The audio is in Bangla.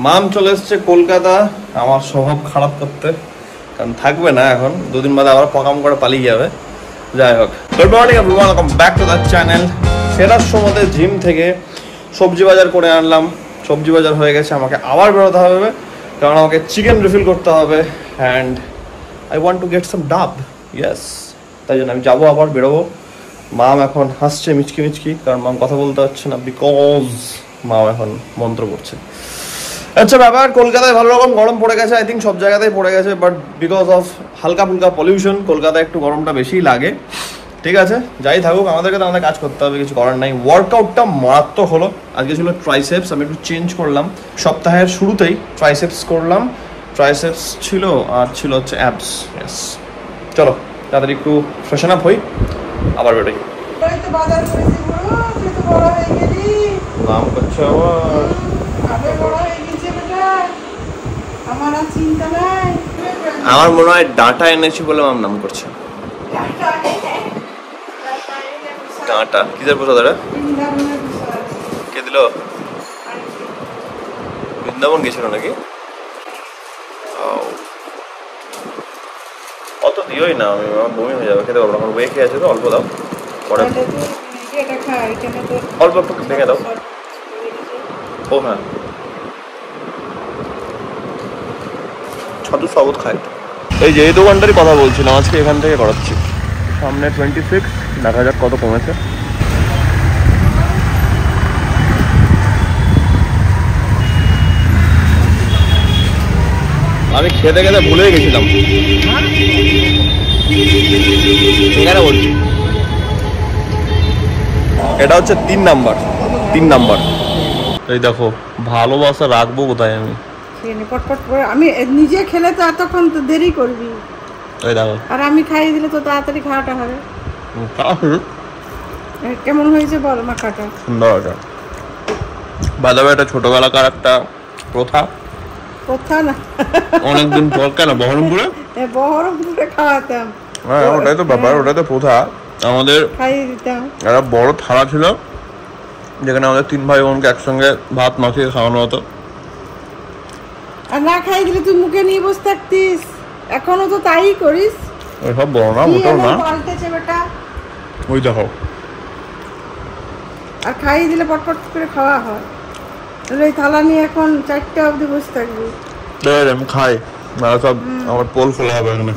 মাম চলে এসছে কলকাতা আমার স্বভাব খারাপ করতে, কারণ থাকবে না এখন, দুদিন বাদে আবার পকাম করে পালিয়ে যাবে। যাই হোক, good morning everyone, welcome back to the channel. ফেরার সময় জিম থেকে সবজি বাজার করে আনলাম, সবজি বাজার হয়ে গেছে, আমাকে আবার বেরোতে হবে কারণ আমাকে চিকেন রিফিল করতে হবে and I want to get some ডাব, ইয়েস। তাই জন্য আমি যাবো, আবার বেরোবো। মাম এখন হাসছে মিচকি মিচকি, কারণ মাম কথা বলতে পারছে না, বিকজ মাম এখন মন্ত্র করছে। আচ্ছা ব্যাপার, কলকাতায় ভালো রকম গরম পড়ে গেছে, আই থিঙ্ক সব জায়গাতেই পড়ে গেছে, বাট বিকজ অফ হালকা ফুলকা পলিউশন কলকাতায় একটু গরমটা বেশিই লাগে। ঠিক আছে, যাই থাকুক, আমাদেরকে তো আমাদের কাজ করতে হবে, কিছু করার নাই। ওয়ার্কআউটটা মারাত্মক হলো। আজকে ছিল ট্রাইসেপস, আমি একটু চেঞ্জ করলাম, সপ্তাহের শুরুতেই ট্রাইসেপস করলাম। ট্রাইসেপস ছিল আর ছিল হচ্ছে অ্যাবস। ইয়েস, চলো তাড়াতাড়ি একটু ফ্রেশন আপ হই, আবার বেরোই। নাম করছে আমার মনে হয় ডাটা এনেছি বলে আমার নাম করছে। ডাটা কিসের প্রসাদ? এটা কে দিল? বৃন্দাবন গেছিল নাকি? অত দিওই না, আমি আমার বমি হয়ে যাবে, খেতে পারবো না, আমার ওয়ে খেয়ে আছে তো, অল্প দাও, পরে অল্প একটু ভেঙে দাও। ও হ্যাঁ, ছাতু শরবত খাই। এই যে এই দোকানটারই কথা বলছিলাম, আজকে এখান থেকে করাচ্ছি। সামনে 26, দেখা যাক কত কমেছে। আমি খেতে খেতে ভুলে গেছিলাম, এখানে বলছি এটা হচ্ছে 3 নাম্বার। এই দেখো, ভালোবাসা রাখবো কোথায় আমি? আমি নিজে খেলে তো এতক্ষণ তো দেরি করবি, আর আমি খাইয়ে দিলে তো তাড়াতাড়ি খাওয়াটা হবে। কেমন হয়েছে বল মাখাটা? সুন্দর আছে। বাদাবে এটা ছোটবেলাকার একটা প্রথা না, অনেকদিন পর। কেন বহরমপুরে? বহরমপুরে খাওয়াতাম। হ্যাঁ, ওটাই তো ব্যাপার, ওটাই তো প্রথা। আমাদের খাইয়ে দিতাম, একটা বড় থালা ছিল যেখানে আমাদের 3 ভাই বোনকে একসঙ্গে ভাত মাখিয়ে খাওয়ানো হতো। আর না খাইয়ে দিলে তুই মুখে নিয়ে বসে থাকতিস, এখনো তো তাই করিস। ওইসব বড় না, মোটাও না, পাল্টেছে বেটা। ওই দেখো, আর খাইয়ে দিলে পটপট করে খাওয়া হয়। ওই থালা নিয়ে এখন 4টা অবধি বসে থাকবি। আমি খাই না, সব আমার পোল খোলা হবে এখানে।